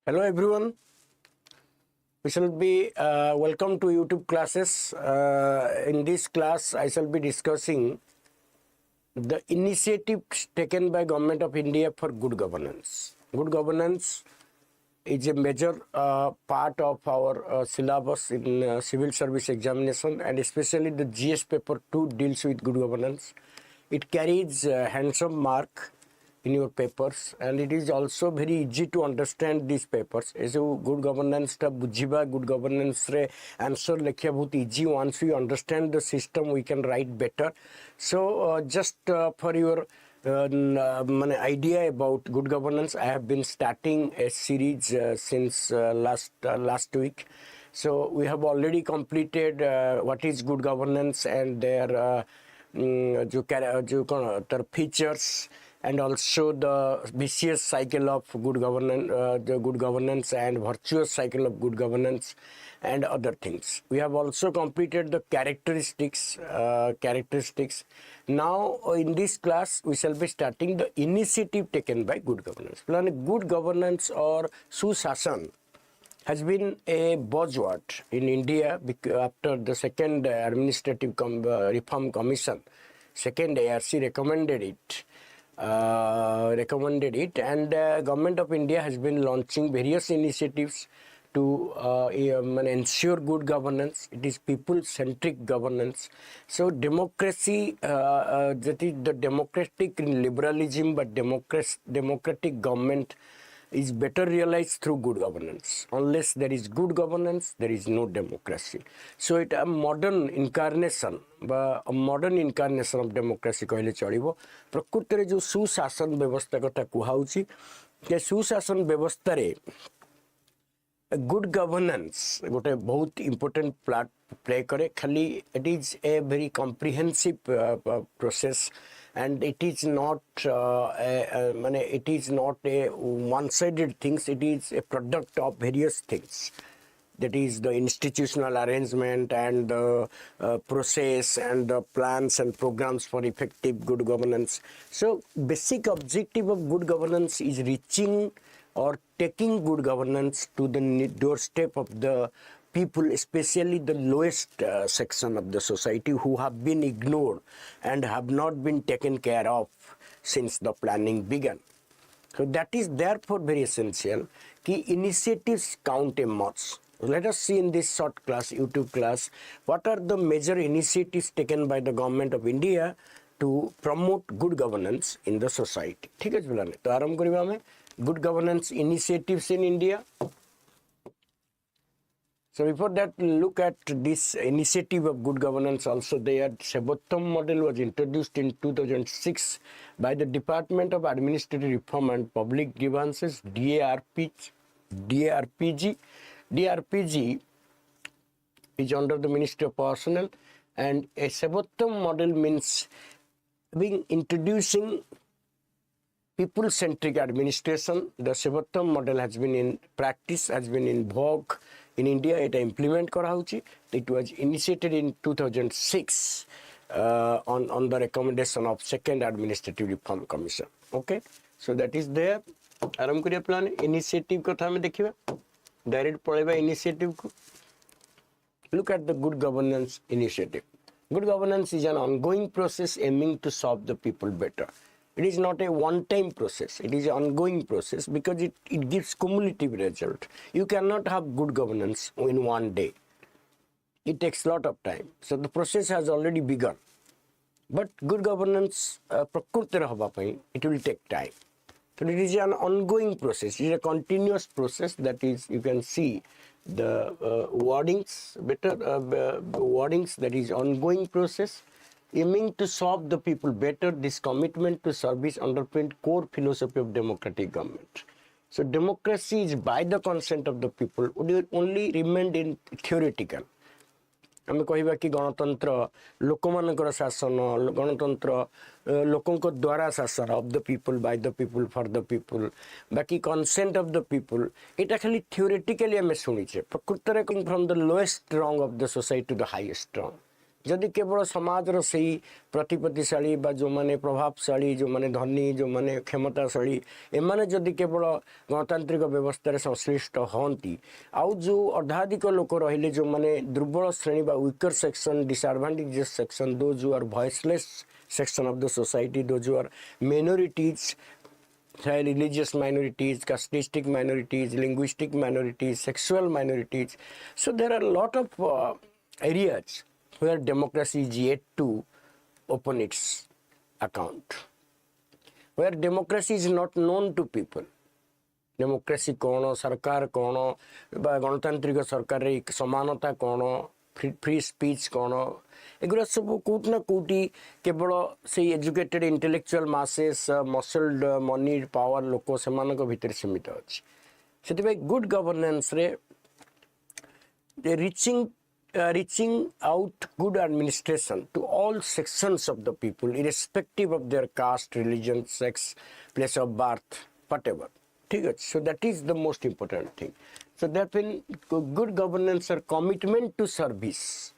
Hello everyone. We shall be welcome to YouTube classes. In this class, I shall be discussing the initiatives taken by Government of India for good governance. Good governance is a major part of our syllabus in civil service examination, and especially the GS paper 2 deals with good governance. It carries a handsome mark in your papers, and it is also very easy to understand these papers. As good governance ta bujiba, good governance re answer lekhiya bahut easy. Once we understand the system, we can write better. So just for your idea about good governance, I have been starting a series since last week. So we have already completed what is good governance and their features, and also the vicious cycle of good governance, and virtuous cycle of good governance, and other things. We have also completed the characteristics. Now in this class we shall be starting the initiative taken by good governance. Good governance or Sushasan has been a buzzword in India after the second administrative reform commission, second ARC recommended it, and Government of India has been launching various initiatives to ensure good governance. It is people-centric governance. So democracy, that is the democratic liberalism, but democratic government is better realized through good governance. Unless there is good governance, there is no democracy. So it a modern incarnation of democracy कहले चलिबो. प्रकृति रे जो सुशासन व्यवस्था कथा कुहाउची के सुशासन व्यवस्था रे good governance गोटे बहुत important part play करे. खाली it is a very comprehensive process, and it is not it is not a one-sided things. It is a product of various things. That is the institutional arrangement and the process and the plans and programs for effective good governance. So basic objective of good governance is reaching or taking good governance to the doorstep of the people, especially the lowest section of the society who have been ignored and have not been taken care of since the planning began. So that is therefore very essential कि initiatives count a much. Let us see in this short class, YouTube class, what are the major initiatives taken by the Government of India to promote good governance in the society. ठीक है पिलाने. तो आरंभ करिबा हमें good governance initiatives in India. So before that, look at this initiative of good governance also. Their Sebottam model was introduced in 2006 by the Department of Administrative Reform and Public Grievances, DARPG. DARPG is under the Ministry of Personnel, and a Sebottam model means introducing people-centric administration. The Sebottam model has been in practice, has been in vogue in India. It implement kara hauchi. It was initiated in 2006 on the recommendation of second administrative reform commission. Okay, so that is there. आरंभ करिया plan initiative कथा में देखिबा. Direct पळेबा initiative को. Look at the good governance initiative. Good governance is an ongoing process aiming to serve the people better. It is not a one-time process. It is an ongoing process because it gives cumulative result. You cannot have good governance in one day. It takes a lot of time. So the process has already begun. But good governance, it will take time. So it is an ongoing process. It is a continuous process. That is, you can see the wordings, wordings, that is ongoing process, aiming to serve the people better. This commitment to service underpins core philosophy of democratic government. So democracy is by the consent of the people, would only remain in theoretical. आम कहवा कि गणतंत्र लोकमानकर शासन, गणतंत्र लोकों द्वारा शासन, of the people, by the people, for the people, बाकी कंसेंट ऑफ द पीपल, एटा खाली थियोरेटिकली आम शुणीचे. प्रकृत from the lowest rung of the society to the highest rung. जदि केवल समाज से प्रतिपत्तिशाली जो माने प्रभावशाली जो माने धनी जो माने क्षमताशाली एमाने जदि केवल गणतांत्रिक व्यवस्था संश्लिष्ट हंती आउ जो अर्धाधिक लोक रहिले जो माने दुर्बल श्रेणी बा weaker section disadvantages section those who are voiceless section of the society, those who are minorities, religious minorities, casteistic minorities, linguistic minorities, sexual minorities. So there are a lot of areas where democracy is yet to open its account, where democracy is not known to people. Democracy कौन सरकार कौन गणतांत्रिक सरकार रे समानता कौन free speech कौन एगुरा सब coat ना कोटी केवल से educated intellectual masses muscled money power लोक सेमानक भितर सीमित अछि सेति गुड गवर्नेंस रे reaching out good administration to all sections of the people irrespective of their caste, religion, sex, place of birth, whatever. So that is the most important thing. So that when good governance or commitment to service.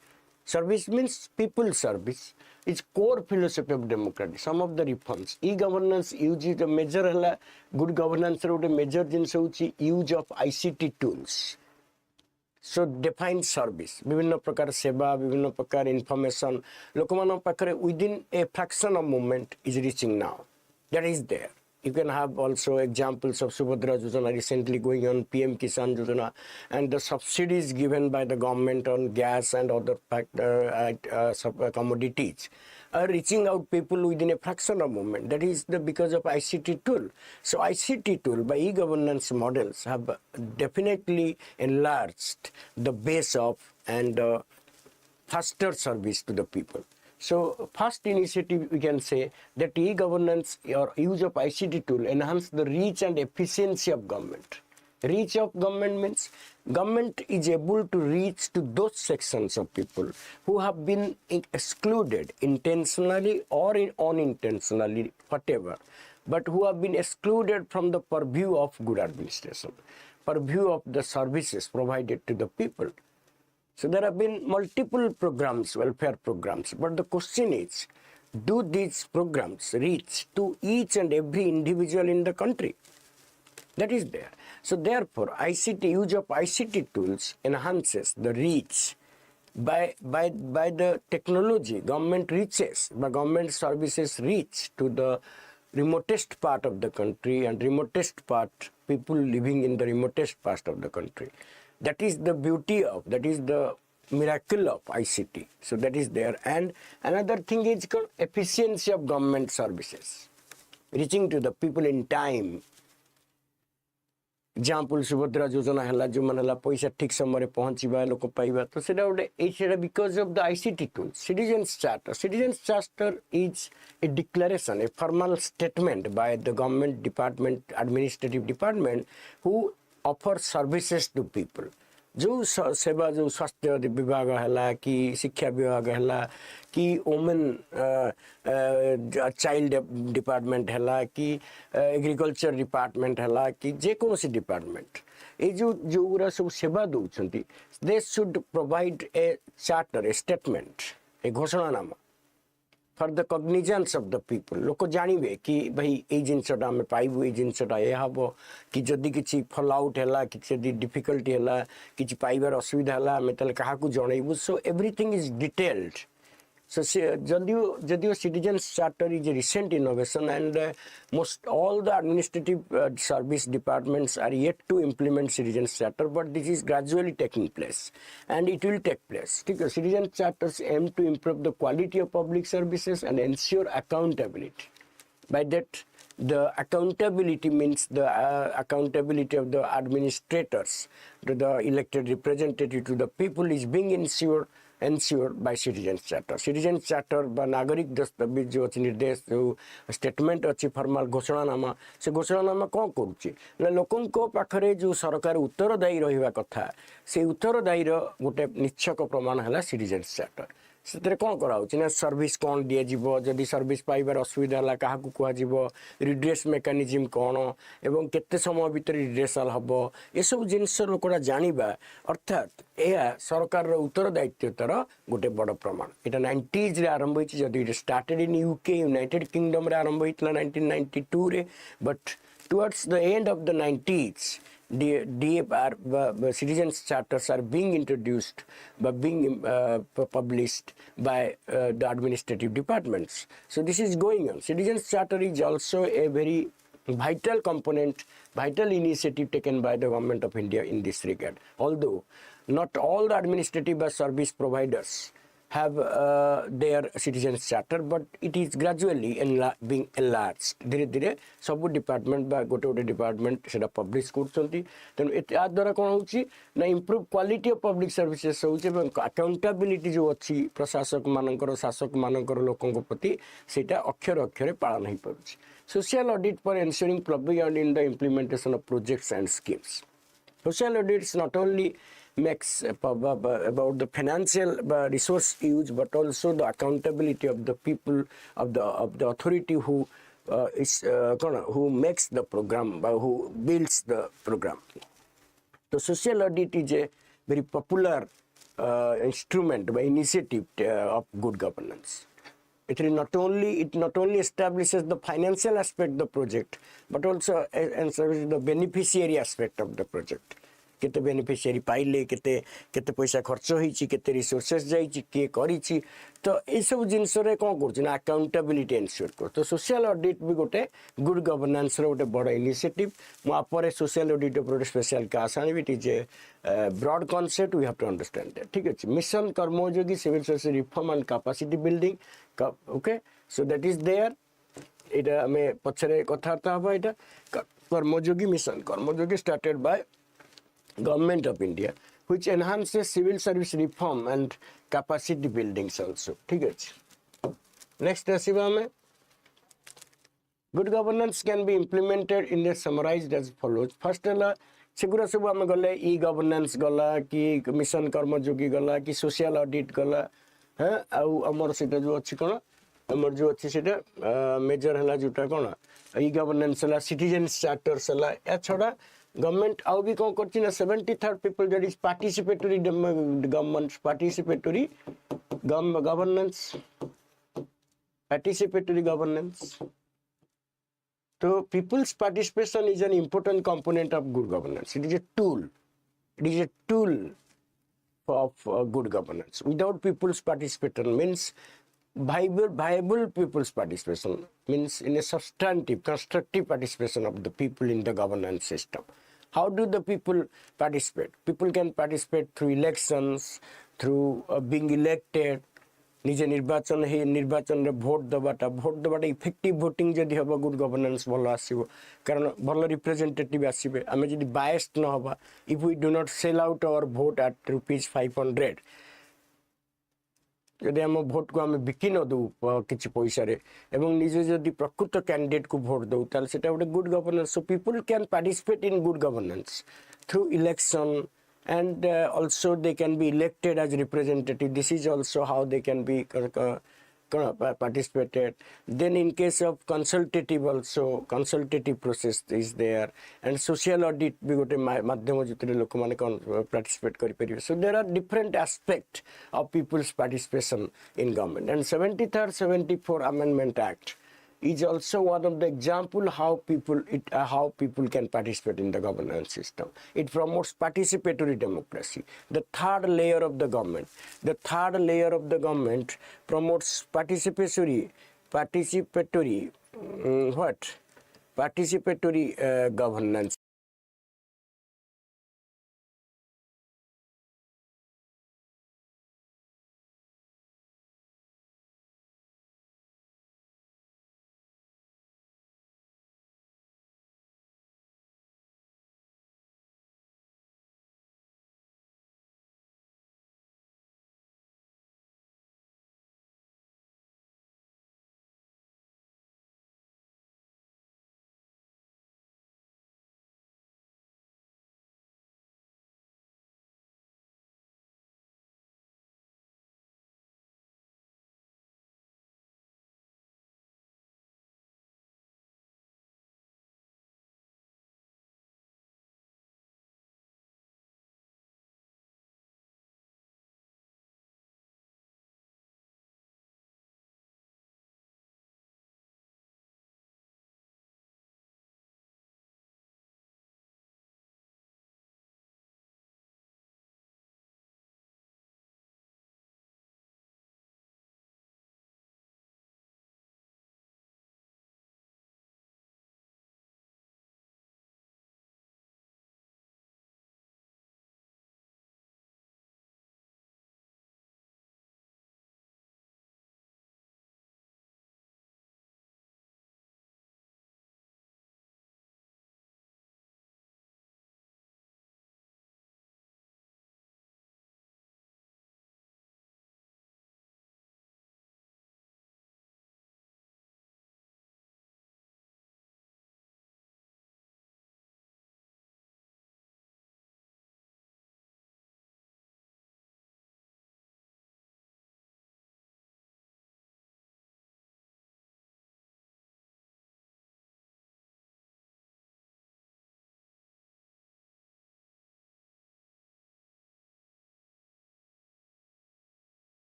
Service means people service. It's core philosophy of democracy. Some of the reforms. E-governance use the major good governance major use of ICT tools. So define service. ବିଭିନ୍ନ ପ୍ରକାର ସେବା ବିଭିନ୍ନ ପ୍ରକାର information ଲୋକମାନଙ୍କ ପାଖରେ within a fraction of moment is reaching now. That is there. You can have also examples of Subhadra Yojana recently going on, PM Kisan Yojana, and the subsidies given by the government on gas and other commodities are reaching out people within a fraction of moment. That is because of ICT tool. So ICT tool by e-governance models have definitely enlarged the base of and faster service to the people. So first initiative we can say that e-governance or use of ICT tool enhance the reach and efficiency of government. Reach of government means government is able to reach to those sections of people who have been excluded intentionally or unintentionally, whatever, but who have been excluded from the purview of good administration, purview of the services provided to the people. So there have been multiple programs, welfare programs, but the question is, do these programs reach to each and every individual in the country? That is there. So therefore, use of ICT tools enhances the reach by the technology. Government reaches, by government services reach to the remotest part of the country and remotest part, people living in the remotest part of the country. That is the beauty of, that is the miracle of ICT. So that is there. And another thing is called efficiency of government services, reaching to the people in time. Example, Subhadra Yojana hela, jo man hela paisa ठीक समय रे पहुंचीबा लोक पाइबा तो सेटा गोटे because of the ICT tools. Citizens Charter is a declaration, a formal statement by the government department, administrative department, who offer services to people. जो सेवा जो स्वास्थ्य विभाग है कि शिक्षा विभाग है कि वुमेन चाइल्ड डिपार्टमेंट है कि एग्रीकल्चर डिपार्टमेंट है कि जेकोसी डिपार्टमेंट ये जो गुरा सब सेवा दौरान they should provide a charter a statement a घोषणानामा for the cognizance of the people लोक जानवे कि भाई ये जिनसटा आम पाइबू ये जिनसटा ये हम कि जदि किसी फॉल आउट है कि डिफिकल्टी है कि पाइबार असुविधा है आम क्या जनइबू so everything is detailed. So Jadio Citizens Charter is a recent innovation, and most all the administrative service departments are yet to implement Citizens Charter, but this is gradually taking place and it will take place. Citizens Charters aim to improve the quality of public services and ensure accountability. By that, the accountability means the accountability of the administrators to the elected representative to the people is being ensured by Citizens Charter. Citizens Charter बा नागरिक दस्तावेज जो अच्छी निर्देश जो statement अच्छी formal घोषणानामा से घोषणानामा कौन करुच्ची ना लोकों को पाखरे जो सरकार उत्तरदायी रहिबा कथा से उत्तरदायीर गोटे निश्चक प्रमाण है Citizens Charter. ସେଥିରେ କ'ଣ କରାହେଉଛି ନା ସର୍ଭିସ୍ କ'ଣ ଦିଆଯିବ, ଯଦି ସର୍ଭିସ୍ ପାଇବାର ଅସୁବିଧା ହେଲା କାହାକୁ କୁହାଯିବ, ରିଡ୍ରେସ୍ ମେକାନିଜିମ୍ କ'ଣ ଏବଂ କେତେ ସମୟ ଭିତରେ ରିଡ୍ରେସାଲ୍ ହେବ, ଏସବୁ ଜିନିଷ ଲୋକଟା ଜାଣିବା ଅର୍ଥାତ୍ ଏହା ସରକାରର ଉତ୍ତରଦାୟିତ୍ୱତାର ଗୋଟେ ବଡ଼ ପ୍ରମାଣ। ଏଇଟା 90sରେ ଆରମ୍ଭ ହୋଇଛି, ଯଦି ଏଇଟା ଷ୍ଟାର୍ଟେଡ୍ ଇନ୍ UK ୟୁନାଇଟେଡ୍ କିଙ୍ଗଡମ୍ରେ ଆରମ୍ଭ ହୋଇଥିଲା 1992ରେ, but towards the end of the 90s, DFR citizens charters are being introduced, being published by the administrative departments. So this is going on. Citizens charter is also a very vital component, vital initiative taken by the government of India in this regard. Although not all the administrative or service providers have their citizens charter, but it is gradually being enlarged. धीरे धीरे सब department बा गोटे गोटे department सेटा publish करछंती। तेनु या द्वारा कोन होउची ना improve quality of public services होउची एवं अकाउंटेबिलिटी जो अछि प्रशासक मानकर शासक मानकर लोकन प्रति सेटा अक्षर अक्षरे पालन होई पड़ुची। Social audit for ensuring provision in the implementation of projects and schemes. Social audits not only makes about the financial resource use, but also the accountability of the people of the authority who who makes the program, who builds the program. The social audit is a very popular instrument by initiative of good governance. It not only establishes the financial aspect of the project, but also establishes the beneficiary aspect of the project. केते beneficiary पाइले, केते पैसा खर्च होईची, केते resources जाईची, के करिची, तो ए सब जिंस रे कोन करछ ना अकाउंटेबिलिटी एन्श्योर कर। तो सोशल ऑडिट भी गोटे गुड गवर्नेंस रो गोटे बड़ इनिशिएटिव। मु आपरे सोशल ऑडिट ऊपर स्पेशल क्लास आनी it is a broad concept, we have to understand that. ठीक अछि, mission Karmayogi civil service reform and capacity building, okay, so that is there. एटा हमें पछरे कथार्ता हबा। एटा Karmayogi mission, Karmayogi started by Government of India, which enhances civil service reform and capacity buildings also. ठीक है। Next आसीबा हमें good governance can be implemented in the summarized as follows. First है सेगुरा सब आम गले ई गवर्नेंस गला कि मिशन कर्मयोगी गला कि सोशल ऑडिट गला, हाँ आउ अमर सेटा जो अच्छी कोन अमर जो अच्छी सेटा मेजर हला जोटा कोन ई गवर्नेंस हला, सिटीजन्स चार्टर्स हला। या छडा गवर्नमेंट आउ भी कौन करछि ना 73rd people that is participatory government, participatory governance. तो people's participation is an important component of good governance. It is a tool of good governance. Without people's participation means viable people's participation means in a substantive, constructive participation of the people in the governance system. How do the people participate? People can participate through elections, through being elected. निजे निर्वाचन है, निर्वाचन रे vote दबाटा effective voting जदि हबा good governance भल आसीबो, कारण भल रिप्रेजेंटेटिव आसीबे। आमे जदि बायस्ड न हबा, if we do not sell out our vote at ₹500, जदि हम भोट को आमे बिकी न दउ किछि पैसा रे एवं निजे जदि प्रकृत कैंडिडेट को भोट दउ, ताल सेटा गोटे good governance. So people can participate in good governance through election, and also they can be elected as representative. This is also how they can be participated. Then in case of consultative, also consultative process is there, and social audit भी गोटे माध्यम जितने लोक माने participate करि परिबे. So there are different aspects of people's participation in government, and 73rd 74 Amendment Act is also one of the example how people can participate in the governance system. It promotes participatory democracy. The third layer of the government promotes participatory governance